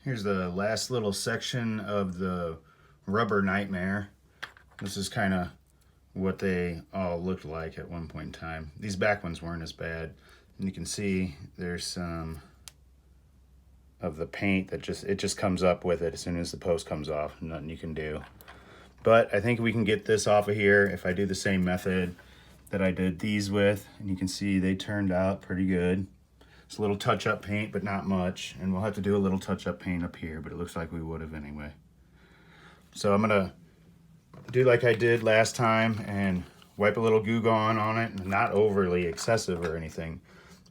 Here's the last little section of the rubber nightmare. This is kind of what they all looked like at one point in time. These back ones weren't as bad. And you can see there's some of the paint that just comes up with it as soon as the post comes off. Nothing you can do. But I think we can get this off of here if I do the same method that I did these with. And you can see they turned out pretty good. It's a little touch-up paint, but not much. And we'll have to do a little touch-up paint up here, but it looks like we would have anyway. So I'm gonna do like I did last time and wipe a little Goo Gone on it. Not overly excessive or anything.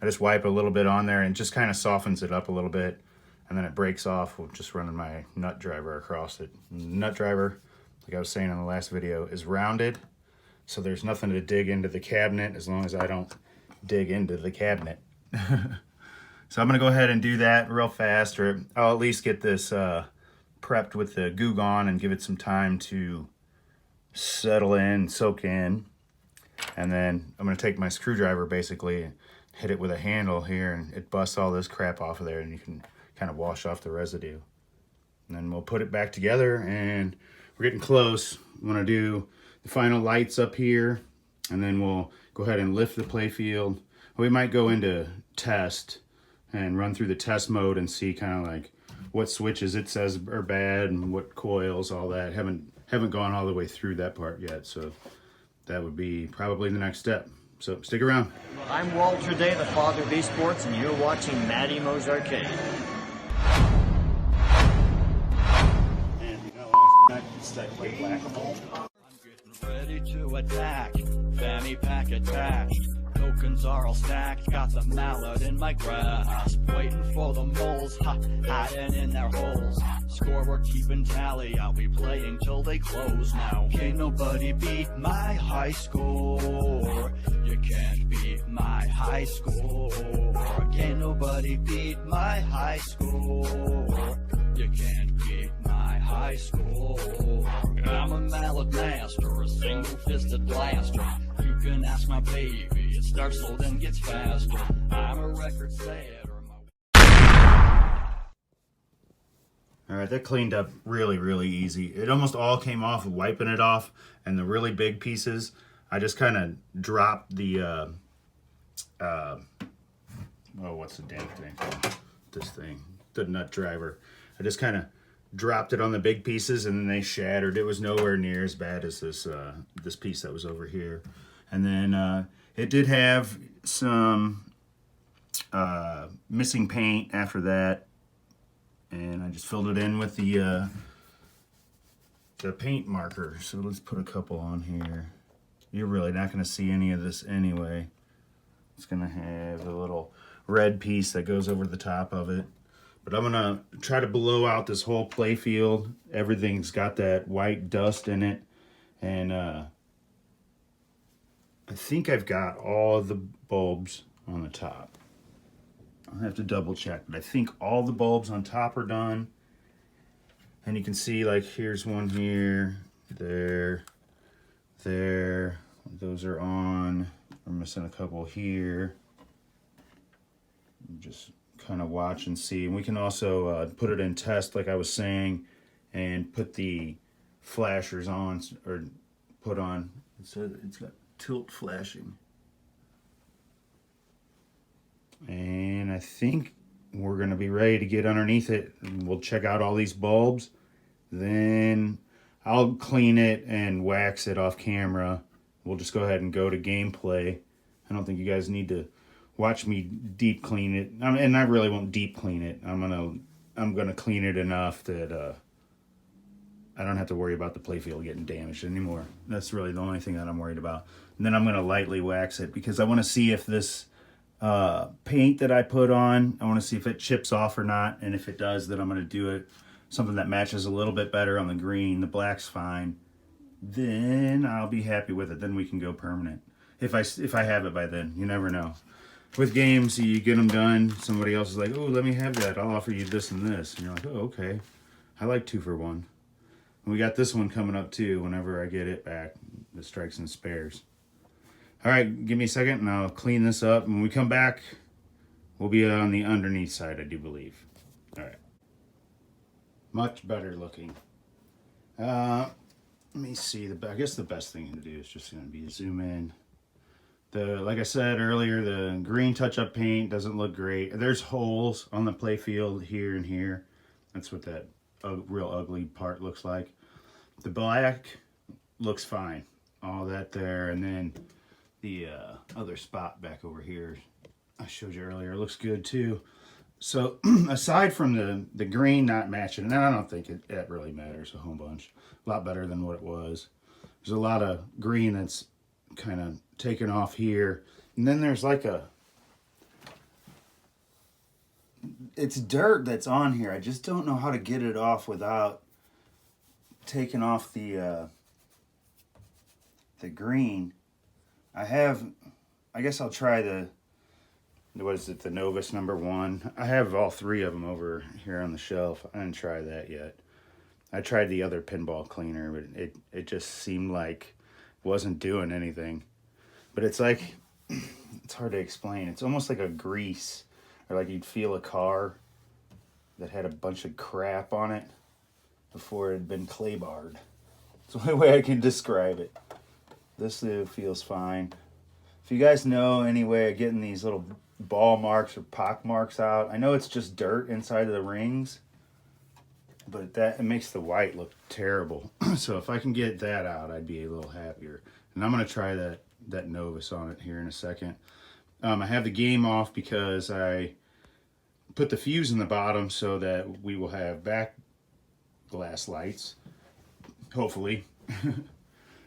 I just wipe a little bit on there and just kind of softens it up a little bit. And then it breaks off with just running my nut driver across it. Nut driver, like I was saying in the last video, is rounded. So there's nothing to dig into the cabinet as long as I don't dig into the cabinet. So I'm gonna go ahead and do that real fast, or I'll at least get this prepped with the Goo Gone and give it some time to settle in, soak in. And then I'm gonna take my screwdriver, basically hit it with a handle here, and it busts all this crap off of there, and you can kind of wash off the residue. And then we'll put it back together, and we're getting close. I'm gonna do the final lights up here, and then we'll go ahead and lift the playfield. We might go into test and run through the test mode and see kind of like what switches it says are bad and what coils, all that. Haven't gone all the way through that part yet, so that would be probably the next step. So stick around. I'm Walter Day, the father of esports, and you're watching Matty Mo's Arcade. And you know, I play whack-a-mole. I'm getting ready to attack. Fanny pack attached. Tokens are all stacked. Got the mallet in my grasp. Waiting for the moles, hiding in their holes. Score, we're keeping tally. I'll be playing till they close now. Can't nobody beat my high score. You can't beat my high score. Can't nobody beat my high score. You can't beat my high score. I'm a mallet master, a single-fisted blaster. You can ask my baby, it starts slow then gets faster. I'm a record setter. All right, that cleaned up really, really easy. It almost all came off wiping it off, and the really big pieces, I just kind of dropped the, what's the damn thing called? This thing, the nut driver. I just kind of dropped it on the big pieces, and then they shattered. It was nowhere near as bad as this this piece that was over here. And then it did have some missing paint after that, and I just filled it in with the paint marker. So let's put a couple on here. You're really not going to see any of this anyway. It's going to have a little red piece that goes over the top of it. But I'm gonna try to blow out this whole play field. Everything's got that white dust in it. And I think I've got all the bulbs on the top. I'll have to double check, but I think all the bulbs on top are done. And you can see, like, here's one here, there. Those are on. We're missing a couple here. Just kind of watch and see. And we can also put it in test, like I was saying, and put the flashers on, or put on. It's got tilt flashing. And I think we're going to be ready to get underneath it. And we'll check out all these bulbs. Then I'll clean it and wax it off camera. We'll just go ahead and go to gameplay. I don't think you guys need to watch me deep clean it. And I really won't deep clean it. I'm gonna clean it enough that I don't have to worry about the playfield getting damaged anymore. That's really the only thing that I'm worried about. And then I'm gonna lightly wax it because I want to see if this paint that I put on, I want to see if it chips off or not. And if it does, then I'm gonna do it something that matches a little bit better on the green. The black's fine. Then I'll be happy with it. Then we can go permanent. If I have it by then, you never know. With games, you get them done. Somebody else is like, "Oh, let me have that. I'll offer you this and this." And you're like, "Oh, okay. I like 2 for 1." And we got this one coming up too. Whenever I get it back, the strikes and spares. All right, give me a second, and I'll clean this up. When we come back, we'll be on the underneath side, I do believe. All right. Much better looking. Let me see. I guess the best thing to do is just going to be zoom in. Like I said earlier, the green touch-up paint doesn't look great. There's holes on the play field here and here. That's what that real ugly part looks like. The black looks fine. All that there, and then the other spot back over here I showed you earlier looks good too. So aside from the green not matching, and I don't think it really matters a whole bunch. A lot better than what it was. There's a lot of green that's kind of taken off here. And then there's like it's dirt that's on here. I just don't know how to get it off without taking off the green. I guess I'll try the Novus #1. I have all 3 of them over here on the shelf. I didn't try that yet. I tried the other pinball cleaner, but it just seemed like it wasn't doing anything. But it's like, it's hard to explain. It's almost like a grease, or like you'd feel a car that had a bunch of crap on it before it had been clay barred. It's the only way I can describe it. This feels fine. If you guys know any way of getting these little ball marks or pock marks out, I know it's just dirt inside of the rings, but it makes the white look terrible. So if I can get that out, I'd be a little happier. And I'm going to try that Novus on it here in a second. I have the game off because I put the fuse in the bottom so that we will have back glass lights. Hopefully.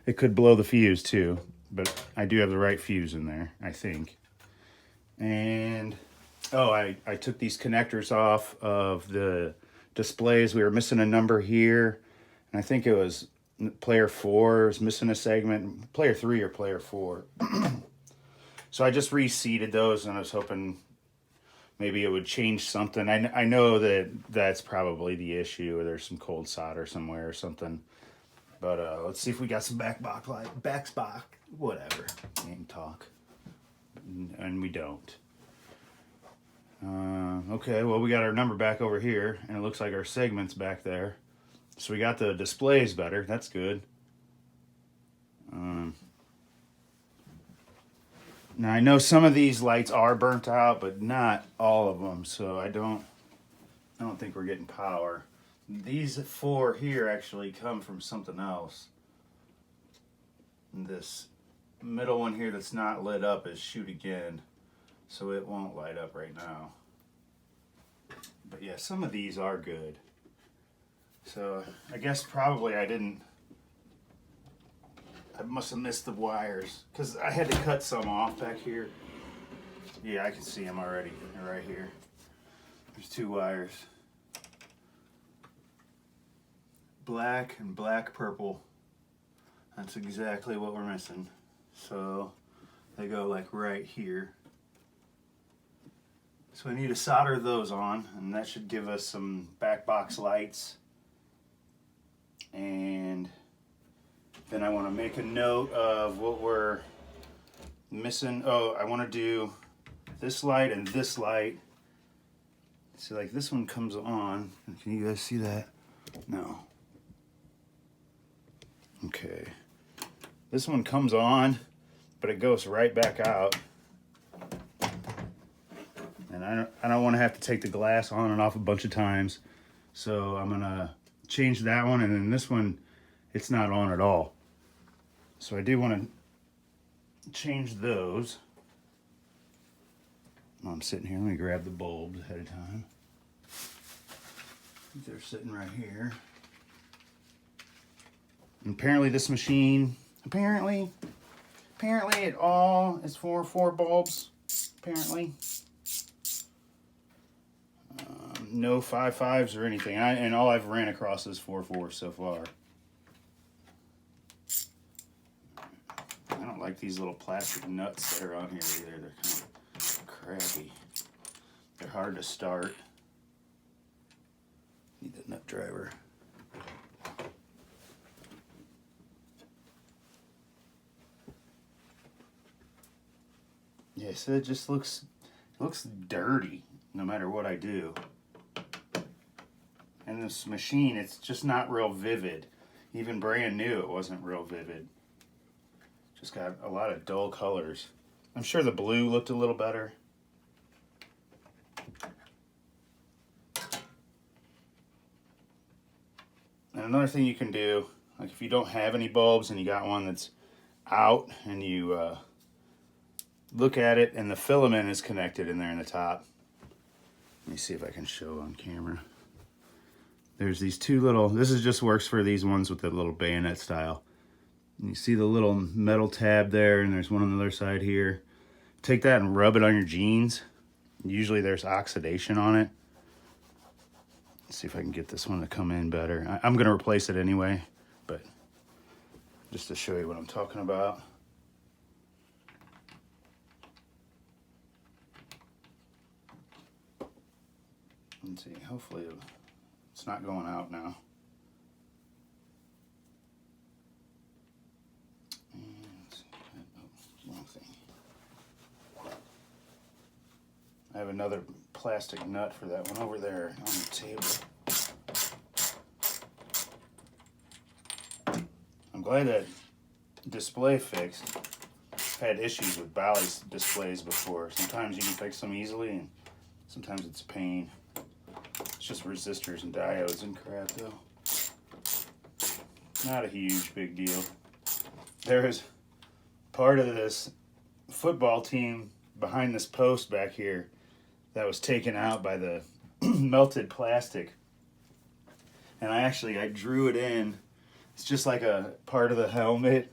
It could blow the fuse too, but I do have the right fuse in there, I think. And, I took these connectors off of the displays. We were missing a number here, and I think it was player 4 was missing a segment, player 3 or player 4. So I just reseated those, and I was hoping maybe it would change something. I know that's probably the issue, or there's some cold solder somewhere or something. But let's see if we got some backspot, whatever, game talk. And we don't. Okay, well, we got our number back over here, and it looks like our segment's back there. So we got the displays better. That's good. Now, I know some of these lights are burnt out, but not all of them. So I don't think we're getting power. These 4 here actually come from something else. This middle one here that's not lit up is shoot again, so it won't light up right now. But yeah, some of these are good. So I guess probably I must have missed the wires, because I had to cut some off back here. Yeah, I can see them already. They're right here. There's 2 wires. Black and black purple. That's exactly what we're missing. So they go like right here. So we need to solder those on, and that should give us some back box lights. And then I want to make a note of what we're missing. Oh, I want to do this light and this light. So like this one comes on. Can you guys see that? No. Okay. This one comes on, but it goes right back out. And I don't want to have to take the glass on and off a bunch of times. So I'm going to change that one, and then this one, it's not on at all. So I do want to change those. While I'm sitting here, let me grab the bulbs ahead of time. They're sitting right here. And apparently this machine, apparently it all is for 4 bulbs, apparently. No 5.5s or anything, and all I've ran across is 4.4 so far. I don't like these little plastic nuts that are on here either. They're kind of crappy. They're hard to start. Need a nut driver. Yeah, so it just looks dirty no matter what I do. And in this machine, it's just not real vivid. Even brand new, it wasn't real vivid. Just got a lot of dull colors. I'm sure the blue looked a little better. And another thing you can do, like if you don't have any bulbs and you got one that's out and you look at it and the filament is connected in there in the top. Let me see if I can show on camera. There's these two little, this is just works for these ones with the little bayonet style. And you see the little metal tab there, and there's one on the other side here. Take that and rub it on your jeans. Usually there's oxidation on it. Let's see if I can get this one to come in better. I'm gonna replace it anyway, but just to show you what I'm talking about. Let's see, hopefully it's not going out now. Wrong thing. I have another plastic nut for that one over there on the table. I'm glad that display fixed. I've had issues with Bally displays before. Sometimes you can fix them easily, and sometimes it's a pain. It's just resistors and diodes and crap, though. Not a huge big deal. There is part of this football team behind this post back here that was taken out by the melted plastic. And I drew it in. It's just like a part of the helmet,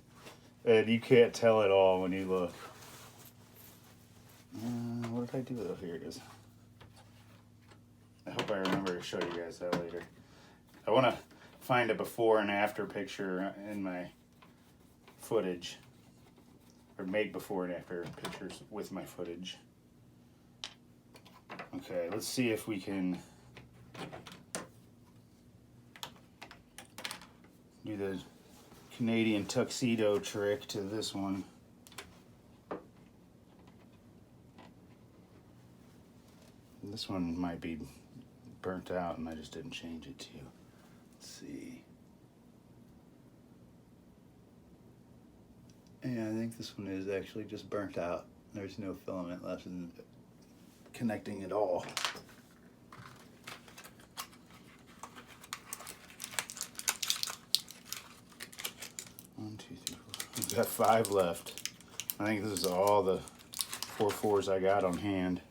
and you can't tell at all when you look. What did I do with it? Here it is. I hope I remember to show you guys that later. I want to find a before and after picture in my footage, or make before and after pictures with my footage. Okay, let's see if we can do the Canadian tuxedo trick to this one. This one might be burnt out and I just didn't change it to you. Let's see. Yeah, I think this one is actually just burnt out. There's no filament left in connecting at all. One, two, three, four. We've got 5 left. I think this is all the 4 4s I got on hand.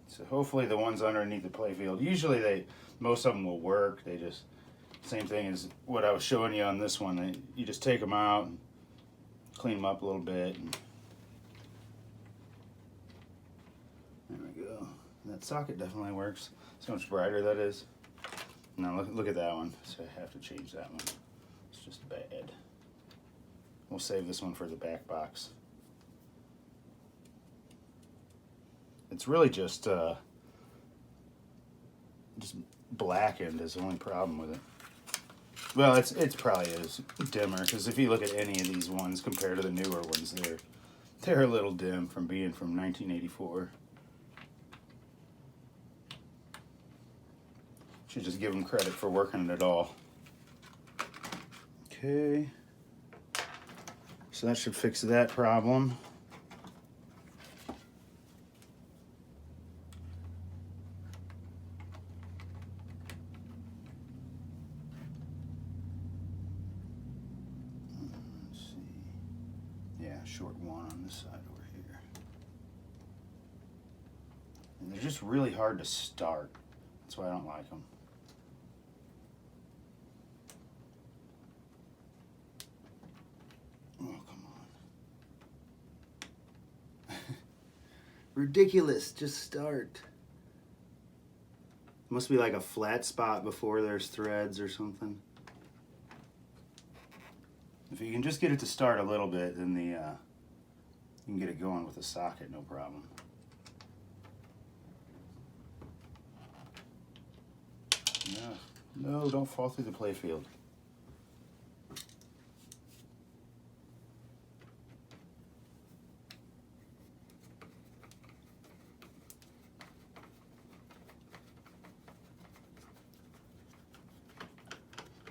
So hopefully the ones underneath the playfield, usually most of them will work. They just, same thing as what I was showing you on this one. You just take them out and clean them up a little bit. And there we go. That socket definitely works. See how much brighter that is? Now look at that one. So I have to change that one. It's just bad. We'll save this one for the back box. It's really just blackened is the only problem with it. Well, it's probably is dimmer, because if you look at any of these ones compared to the newer ones, they're a little dim from being from 1984. Should just give them credit for working it all. Okay, so that should fix that problem. Short one on this side over here. And they're just really hard to start. That's why I don't like them. Oh, come on. Ridiculous, just start. Must be like a flat spot before there's threads or something. If you can just get it to start a little bit, then you can get it going with the socket, no problem. No, don't fall through the playfield.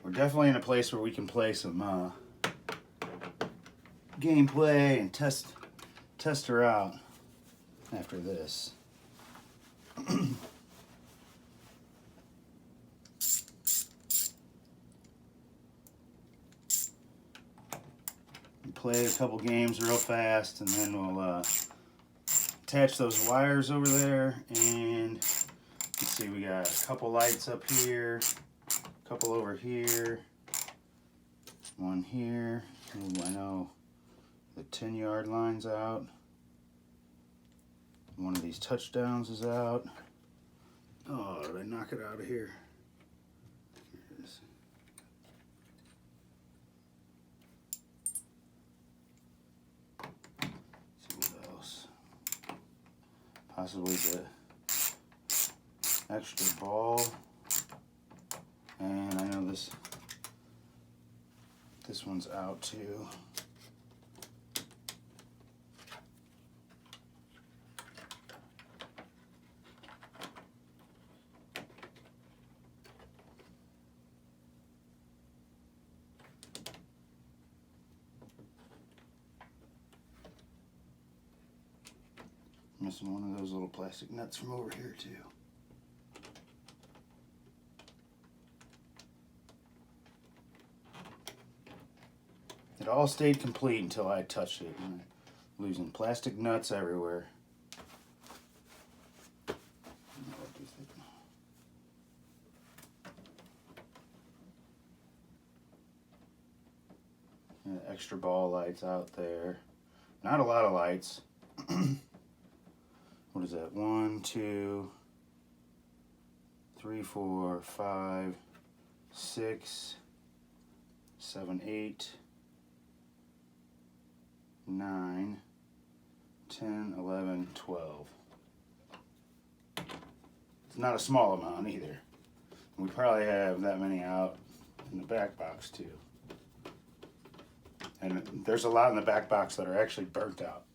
we're definitely in a place where we can play some gameplay and test her out after this. Play a couple games real fast, and then we'll attach those wires over there. And let's see, we got a couple lights up here, a couple over here, one here. Ooh, I know the 10-yard line's out. One of these touchdowns is out. Oh, did I knock it out of here? Here it is. Possibly the extra ball, and I know this one's out too. Missing one of those little plastic nuts from over here too. It all stayed complete until I touched it. And I'm losing plastic nuts everywhere. And extra ball lights out there. Not a lot of lights. What is that? 1, 2, 3, 4, 5, 6, 7, 8, 9, 10, 11, 12. It's not a small amount either. We probably have that many out in the back box too. And there's a lot in the back box that are actually burnt out.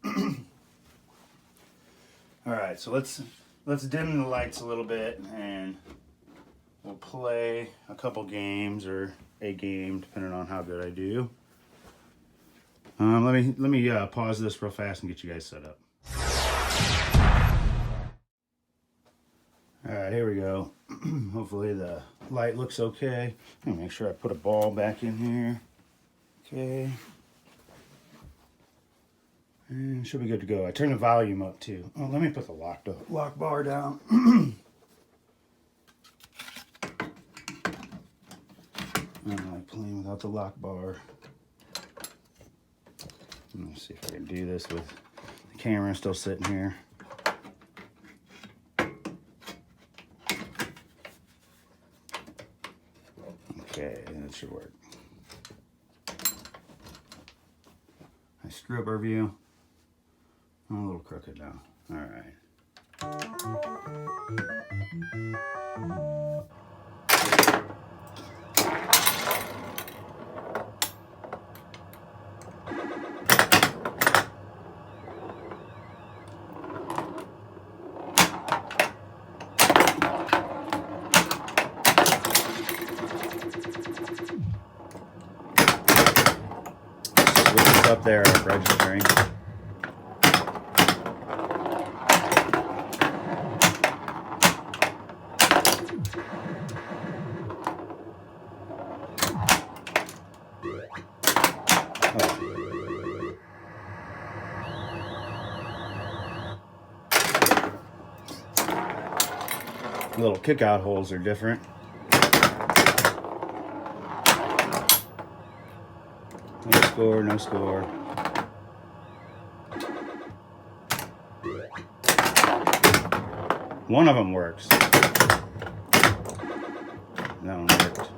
All right, so let's dim the lights a little bit, and we'll play a couple games or a game, depending on how good I do. Let me pause this real fast and get you guys set up. All right, here we go. Hopefully the light looks okay. Let me make sure I put a ball back in here. Okay. And should be good to go. I turned the volume up too. Oh, let me put the lock bar down. I don't like playing without the lock bar. Let me see if I can do this with the camera still sitting here. Okay, that should work. I screw up our view. I'm a little crooked now. All right. Switch up there, registering. Little kick out holes are different. No score, no score. One of them works. That one worked.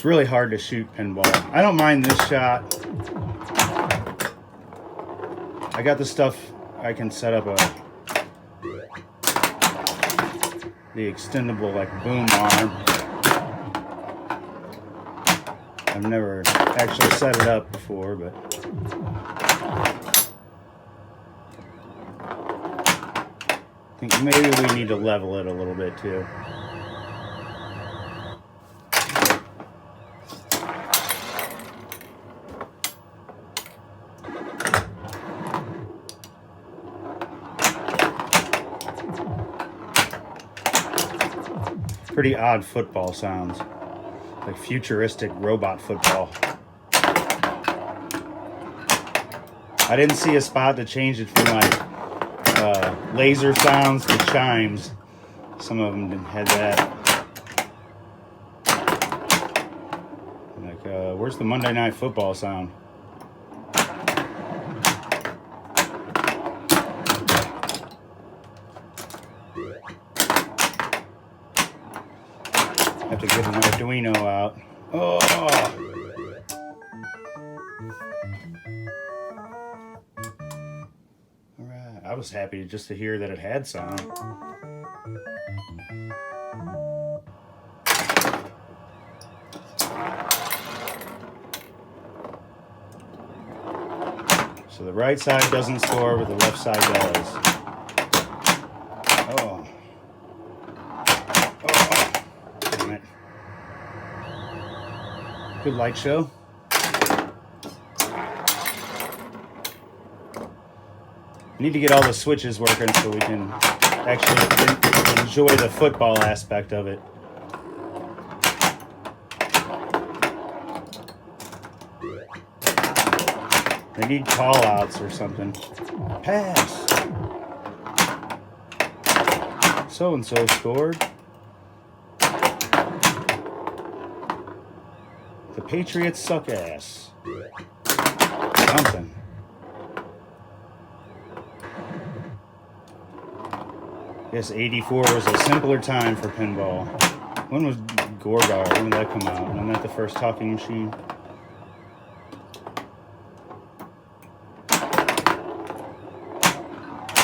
really hard to shoot pinball. I don't mind this shot. I got the stuff I can set up the extendable like boom arm. I've never actually set it up before, but I think maybe we need to level it a little bit too. Pretty odd football sounds, like futuristic robot football. I didn't see a spot to change it from like laser sounds to chimes. Some of them had that. Like, where's the Monday Night Football sound? Have to get an Arduino out. Oh! Alright, I was happy just to hear that it had sound. So the right side doesn't score, but the left side does. Oh. Good light show. We need to get all the switches working so we can actually enjoy the football aspect of it. They need call outs or something. Pass. So and so scored. The Patriots suck ass. Something. Guess 84 was a simpler time for pinball. When was Gorgar? When did that come out? Wasn't that the first talking machine?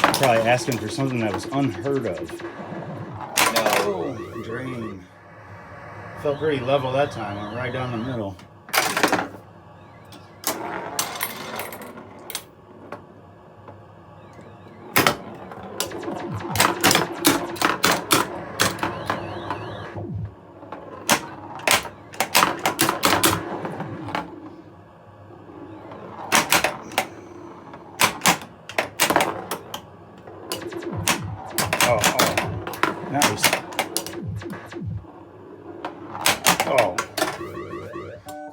I'm probably asking for something that was unheard of. No, drain. Felt pretty level that time. Went right down the middle. Oh, nice. Oh,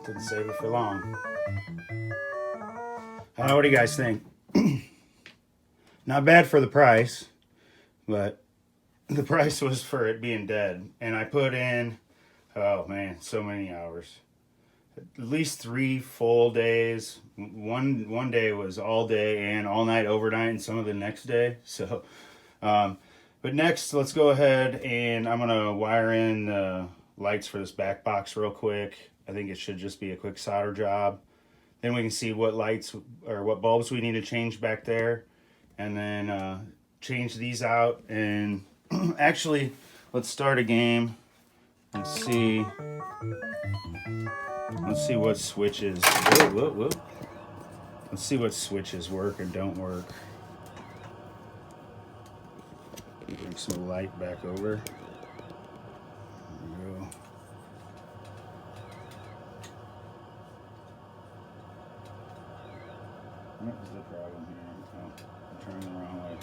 didn't save it for long. I don't know, what do you guys think? Not bad for the price, but the price was for it being dead. And I put in, oh man, so many hours. At least 3 full days. One day was all day and all night overnight, and some of the next day. So, but next, let's go ahead and I'm gonna wire in the lights for this back box real quick. I think it should just be a quick solder job. Then we can see what lights or what bulbs we need to change back there, and then change these out. And actually, let's start a game and see. Let's see what switches. Whoa. Let's see what switches work and don't work. Bring some light back over. There we go. What is the problem here? Oh, I'm turning the wrong way.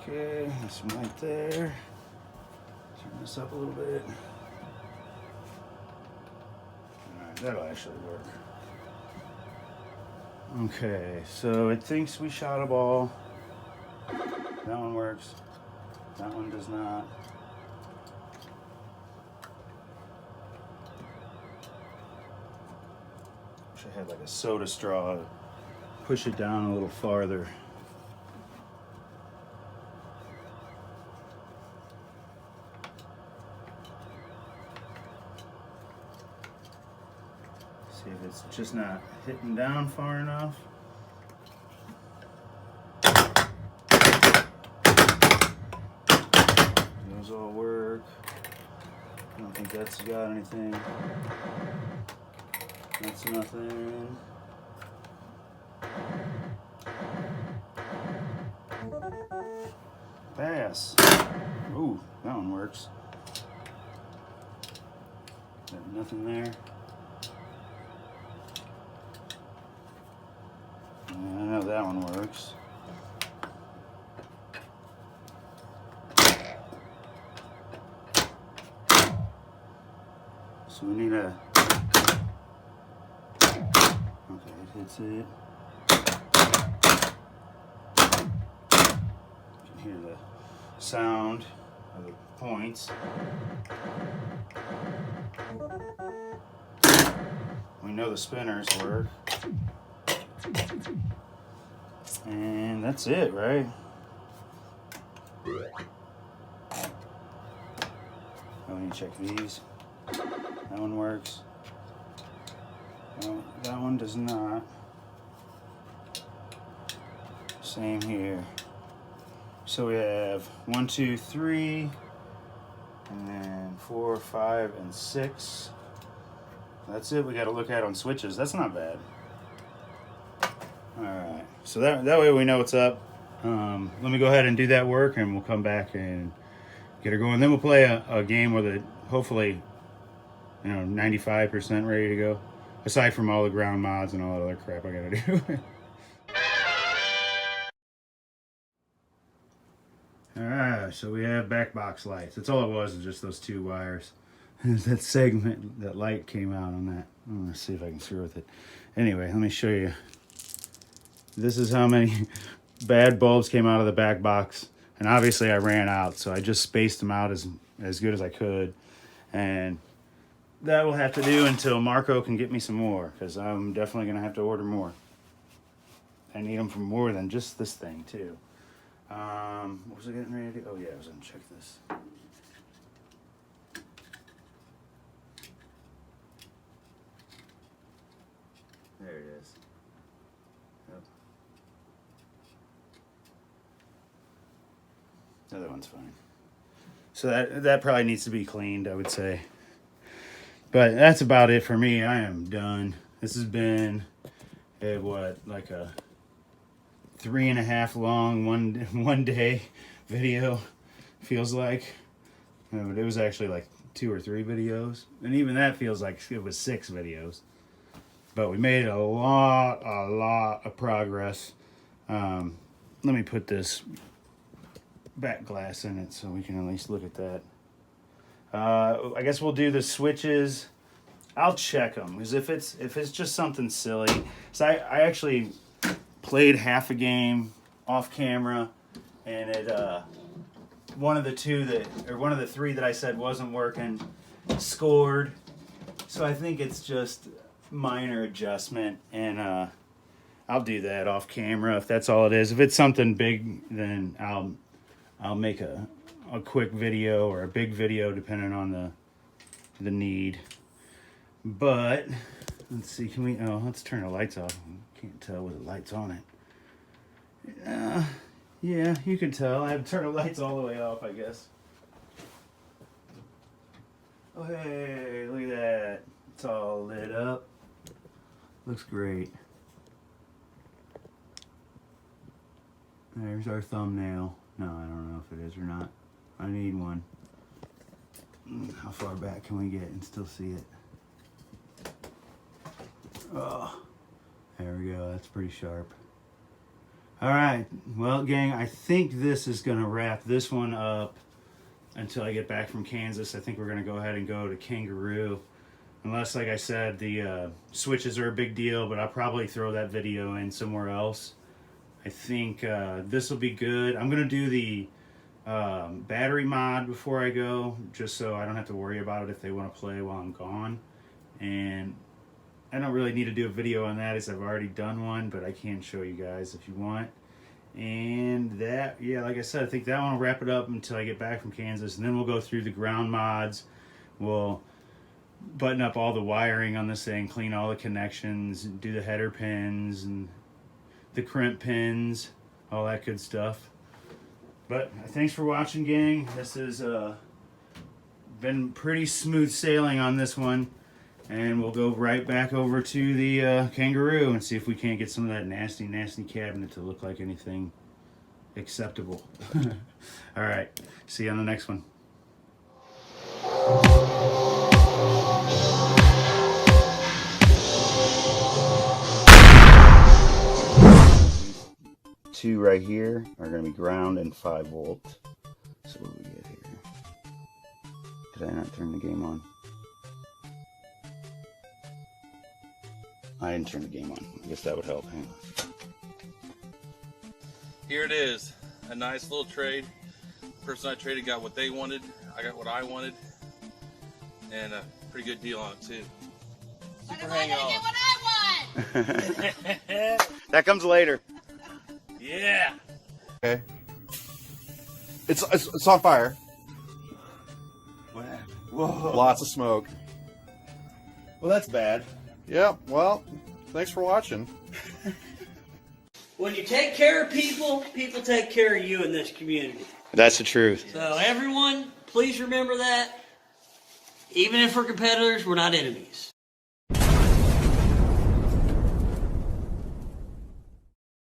Okay, there's some light there. Turn this up a little bit. Alright, that'll actually work. Okay, so it thinks we shot a ball. That one works. That one does not. Wish I had like a soda straw to push it down a little farther. See if it's just not hitting down far enough. Those all work. I don't think that's got anything. That's nothing. Pass. Ooh, that one works. Nothing there. I know that one works. So we need a... Okay, it hits it. You can hear the sound of the points. We know the spinners work. And that's it, right? Oh, we need to check these. That one works. No, that one does not. Same here. So we have 1, 2, 3, and then 4, 5, and 6. That's it. We got to look at on switches. That's not bad. All right. So that way we know what's up. Let me go ahead and do that work, and we'll come back and get her going. Then we'll play a game with it. Hopefully, 95% ready to go. Aside from all the ground mods and all that other crap I got to do. Alright, so we have back box lights. That's all it was, just those 2 wires. That segment, that light came out on that. I'm going to see if I can screw with it. Anyway, let me show you. This is how many bad bulbs came out of the back box. And obviously I ran out, so I just spaced them out as good as I could. And that will have to do until Marco can get me some more, because I'm definitely going to have to order more. I need them for more than just this thing, too. What was I getting ready to do? Oh yeah, I was gonna check this. There it is. Yep. The other one's fine. So that probably needs to be cleaned, I would say. But that's about it for me. I am done. This has been like a 3.5 long one day video, feels like. It was actually like 2 or 3 videos, and even that feels like it was 6 videos. But we made a lot of progress. Let me put this back glass in it so we can at least look at that. I guess we'll do the switches. I'll check them, because if it's just something silly. So I actually played half a game off camera, and one of the 3 that I said wasn't working scored. So I think it's just minor adjustment, and I'll do that off camera if that's all it is. If it's something big, then I'll make a quick video or a big video depending on the need. But let's see, let's turn the lights off. Can't tell with the lights on it. Yeah, you can tell. I have to turn the lights all the way off, I guess. Oh, hey, look at that. It's all lit up. Looks great. There's our thumbnail. No, I don't know if it is or not. I need one. How far back can we get and still see it? Oh, there we go. That's pretty sharp. All right. Well, gang, I think this is going to wrap this one up until I get back from Kansas. I think we're going to go ahead and go to Kangaroo. Unless, like I said, the switches are a big deal, but I'll probably throw that video in somewhere else. I think this will be good. I'm going to do the battery mod before I go, just so I don't have to worry about it if they want to play while I'm gone. And I don't really need to do a video on that, as I've already done one, but I can show you guys if you want. And that, yeah, like I said, I think that one will wrap it up until I get back from Kansas, and then we'll go through the ground mods. We'll button up all the wiring on this thing, clean all the connections, do the header pins and the crimp pins, all that good stuff. But thanks for watching, gang. This has been pretty smooth sailing on this one. And we'll go right back over to the Kangaroo and see if we can't get some of that nasty, nasty cabinet to look like anything acceptable. All right, see you on the next one. Two right here are going to be ground and 5 volt. So what do we get here? Did I not turn the game on? I didn't turn the game on. I guess that would help. Hang on. Here it is, a nice little trade. The person I traded got what they wanted, I got what I wanted, and a pretty good deal on it too. Super hang on. Get what I want. That comes later. Yeah. Okay. It's on fire. Whoa. Lots of smoke. Well, that's bad. Yeah, well, thanks for watching. When you take care of people, people take care of you in this community. That's the truth. So everyone, please remember that. Even if we're competitors, we're not enemies.